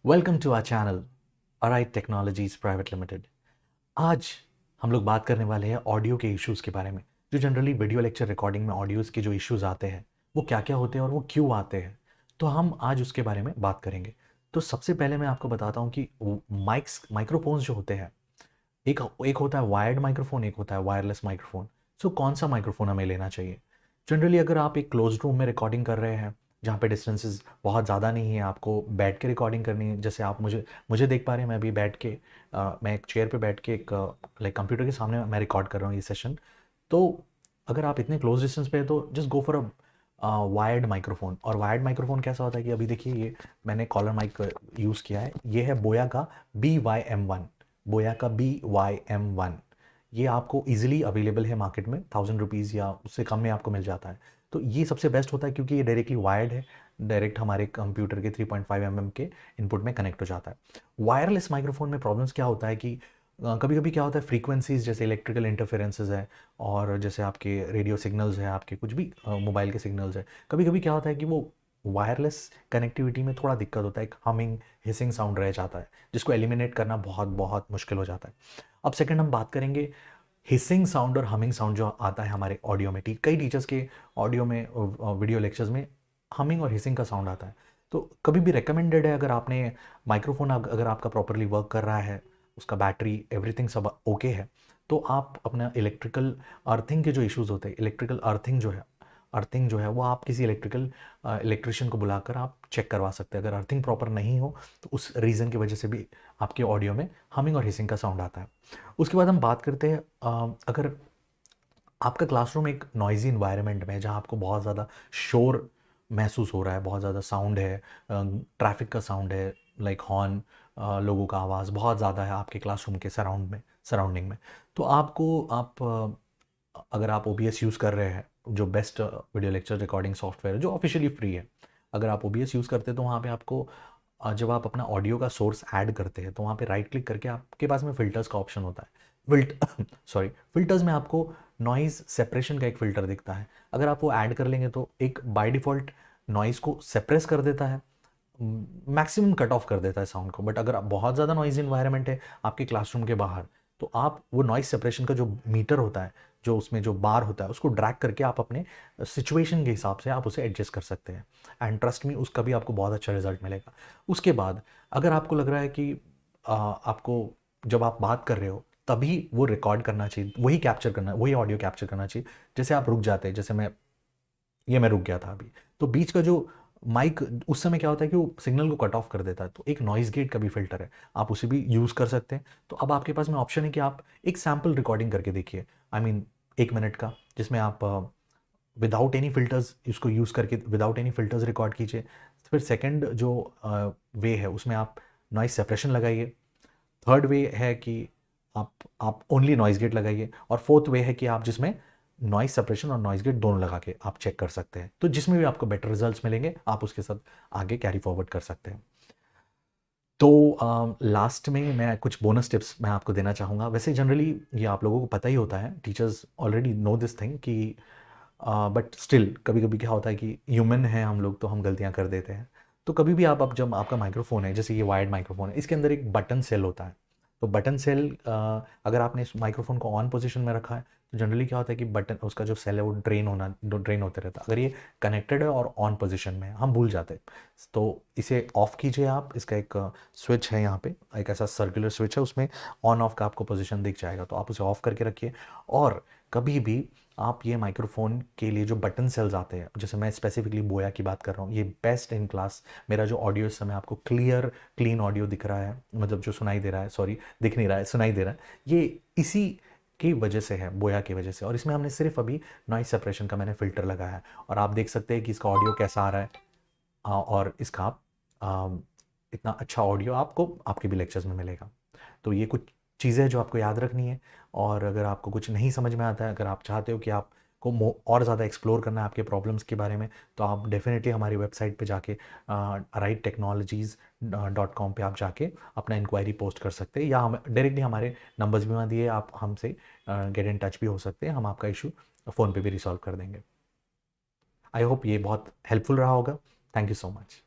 Welcome to our channel Arite technologies private limited. आज हम लोग बात करने वाले हैं ऑडियो के इश्यूज़ के बारे में। जो जनरली वीडियो लेक्चर रिकॉर्डिंग में ऑडियोज़ के जो इश्यूज़ आते हैं वो क्या क्या होते हैं और वो क्यों आते हैं, तो हम आज उसके बारे में बात करेंगे। तो सबसे पहले मैं आपको बताता हूँ कि माइक्रोफोन्स जो होते हैं, एक एक होता है वायर्ड माइक्रोफोन, एक होता है वायरलेस माइक्रोफोन। सो कौन सा माइक्रोफोन हमें लेना चाहिए? जनरली अगर आप एक क्लोज्ड रूम में रिकॉर्डिंग कर रहे हैं जहाँ पे डिस्टेंसेस बहुत ज़्यादा नहीं है, आपको बैठ के रिकॉर्डिंग करनी है, जैसे आप मुझे देख पा रहे हैं, मैं अभी बैठ के मैं एक चेयर पे बैठ के एक लाइक कंप्यूटर के सामने मैं रिकॉर्ड कर रहा हूँ ये सेशन। तो अगर आप इतने क्लोज डिस्टेंस पे है तो just go for a wired microphone. और वायर्ड माइक्रोफोन कैसा होता है कि अभी देखिए, ये मैंने कॉलर माइक यूज़ किया है, ये है बोया का BYM1। बोया का BYM1, ये आपको इजीली अवेलेबल है मार्केट में, 1000 रुपीज़ या उससे कम में आपको मिल जाता है। तो ये सबसे बेस्ट होता है क्योंकि ये डायरेक्टली वायर्ड है, डायरेक्ट हमारे कंप्यूटर के 3.5 mm के इनपुट में कनेक्ट हो जाता है। वायरलेस माइक्रोफोन में प्रॉब्लम्स क्या होता है कि कभी कभी क्या होता है, फ्रीक्वेंसीज जैसे इलेक्ट्रिकल इंटरफेरेंसेज है और जैसे आपके रेडियो सिग्नल्स है, आपके कुछ भी मोबाइल के सिग्नल्स है, कभी कभी क्या होता है कि वो वायरलेस कनेक्टिविटी में थोड़ा दिक्कत होता है, एक हमिंग हिसिंग साउंड रह जाता है जिसको एलिमिनेट करना बहुत बहुत मुश्किल हो जाता है। अब सेकंड हम बात करेंगे हिसिंग साउंड और हमिंग साउंड जो आता है हमारे ऑडियो में। कई टीचर्स के ऑडियो में वीडियो लेक्चर्स में हमिंग और हिसिंग का साउंड आता है। तो कभी भी रिकमेंडेड है, अगर आपने माइक्रोफोन अगर आपका प्रॉपरली वर्क कर रहा है, उसका बैटरी एवरीथिंग सब ओके है, तो आप अपना इलेक्ट्रिकल अर्थिंग के जो इश्यूज़ होते हैं, इलेक्ट्रिकल अर्थिंग जो है वो आप किसी इलेक्ट्रिशियन को बुलाकर आप चेक करवा सकते हैं। अगर अर्थिंग प्रॉपर नहीं हो तो उस रीज़न की वजह से भी आपके ऑडियो में हमिंग और हिसिंग का साउंड आता है। उसके बाद हम बात करते हैं, अगर आपका क्लासरूम एक नॉइज़ी इन्वायरमेंट में है जहाँ आपको बहुत ज़्यादा शोर महसूस हो रहा है, बहुत ज़्यादा साउंड है, ट्रैफिक का साउंड है, लाइक हॉर्न, लोगों का आवाज़ बहुत ज़्यादा है आपके क्लासरूम के सराउंडिंग में, तो अगर आप OBS यूज़ कर रहे हैं, जो best video lecture recording software है जो ऑफिशियली फ्री है, अगर आप OBS यूज़ करते हैं तो वहाँ पे आपको जब आप अपना ऑडियो का सोर्स ऐड करते हैं तो वहाँ पे राइट क्लिक करके आपके पास में फ़िल्टर्स का ऑप्शन होता है। फ़िल्टर्स में आपको नॉइज़ सेपरेशन का एक फ़िल्टर दिखता है। अगर आप वो ऐड कर लेंगे तो एक बाय डिफ़ॉल्ट नॉइज़ को सेप्रेस कर देता है, मैक्सिमम कट ऑफ कर देता है साउंड को। बट अगर आप बहुत ज़्यादा नॉइज़ी इन्वायरमेंट है आपके क्लासरूम के बाहर, तो आप वो नॉइज़ सेपरेशन का जो मीटर होता है, जो उसमें जो बार होता है, उसको ड्रैग करके आप अपने सिचुएशन के हिसाब से आप उसे एडजस्ट कर सकते हैं। एंड ट्रस्ट मी, उसका भी आपको बहुत अच्छा रिजल्ट मिलेगा। उसके बाद अगर आपको लग रहा है कि आपको जब आप बात कर रहे हो तभी वो रिकॉर्ड करना चाहिए, वही ऑडियो कैप्चर करना चाहिए, जैसे आप रुक जाते हैं, जैसे मैं रुक गया था अभी, तो बीच का जो माइक उस समय क्या होता है कि वो सिग्नल को कट ऑफ कर देता है, तो एक नॉइज़ गेट का भी फ़िल्टर है, आप उसे भी यूज़ कर सकते हैं। तो अब आपके पास में ऑप्शन है कि आप एक सैम्पल रिकॉर्डिंग करके देखिए, आई मीन 1 मिनट का, जिसमें आप विदाउट एनी फ़िल्टर्स इसको यूज़ करके विदाउट एनी फ़िल्टर्स रिकॉर्ड कीजिए। फिर सेकंड जो वे है उसमें आप नॉइज़ सेपरेशन लगाइए। थर्ड वे है कि आप ओनली नॉइज़ गेट लगाइए। और फोर्थ वे है कि आप जिसमें नॉइज़ सेपरेशन और नॉइज़ गेट दोनों लगा के आप चेक कर सकते हैं। तो जिसमें भी आपको बेटर रिजल्ट्स मिलेंगे आप उसके साथ आगे कैरी फॉरवर्ड कर सकते हैं। तो लास्ट में मैं कुछ बोनस टिप्स मैं आपको देना चाहूँगा। वैसे जनरली ये आप लोगों को पता ही होता है, teachers already know this thing कि बट स्टिल कभी-कभी क्या होता है कि ह्यूमन हैं हम लोग, तो हम गलतियाँ कर देते हैं। तो कभी भी आप अब जब आपका माइक्रोफ़ोन है, जैसे ये वायर्ड माइक्रोफ़ोन है, इसके अंदर एक बटन सेल होता है। तो बटन सेल, अगर आपने इस माइक्रोफ़ोन को ऑन पोज़ीशन में रखा है, तो जनरली क्या होता है कि बटन उसका जो सेल है वो ड्रेन होते रहता है। अगर ये कनेक्टेड है और ऑन पोज़ीशन में है, हम भूल जाते हैं। तो इसे ऑफ़ कीजिए आप, इसका एक स्विच है यहाँ पे, एक ऐसा सर्कुलर स्विच है, उसमें ऑन ऑफ का आपको पोज़ीशन दिख जाएगा, तो आप उसे ऑफ़ करके रखिए। और कभी भी आप ये माइक्रोफ़ोन के लिए जो बटन सेल्स आते हैं, जैसे मैं स्पेसिफिकली बोया की बात कर रहा हूँ, ये बेस्ट इन क्लास। मेरा जो ऑडियो इस समय आपको क्लीन ऑडियो दिख रहा है, मतलब जो सुनाई दे रहा है, सॉरी दिख नहीं रहा है, सुनाई दे रहा है, ये इसी की वजह से है, बोया की वजह से। और इसमें हमने सिर्फ अभी नॉइज़ सेपरेशन का मैंने फ़िल्टर लगाया है और आप देख सकते हैं कि इसका ऑडियो कैसा आ रहा है। और इसका इतना अच्छा ऑडियो आपको आपके भी लेक्चर्स में मिलेगा। तो ये कुछ चीज़ें हैं जो आपको याद रखनी है। और अगर आपको कुछ नहीं समझ में आता है, अगर आप चाहते हो कि आपको और ज़्यादा एक्सप्लोर करना है आपके प्रॉब्लम्स के बारे में, तो आप डेफ़िनेटली हमारी वेबसाइट पे जाके rightechnologies.com पे आप जाके अपना इंक्वायरी पोस्ट कर सकते हैं, या हम डायरेक्टली हमारे नंबर्स भी वहाँ दिए, आप हमसे गेट इन टच भी हो सकते हैं, हम आपका इशू फ़ोन पे भी रिसॉल्व कर देंगे। आई होप ये बहुत हेल्पफुल रहा होगा। Thank you so much.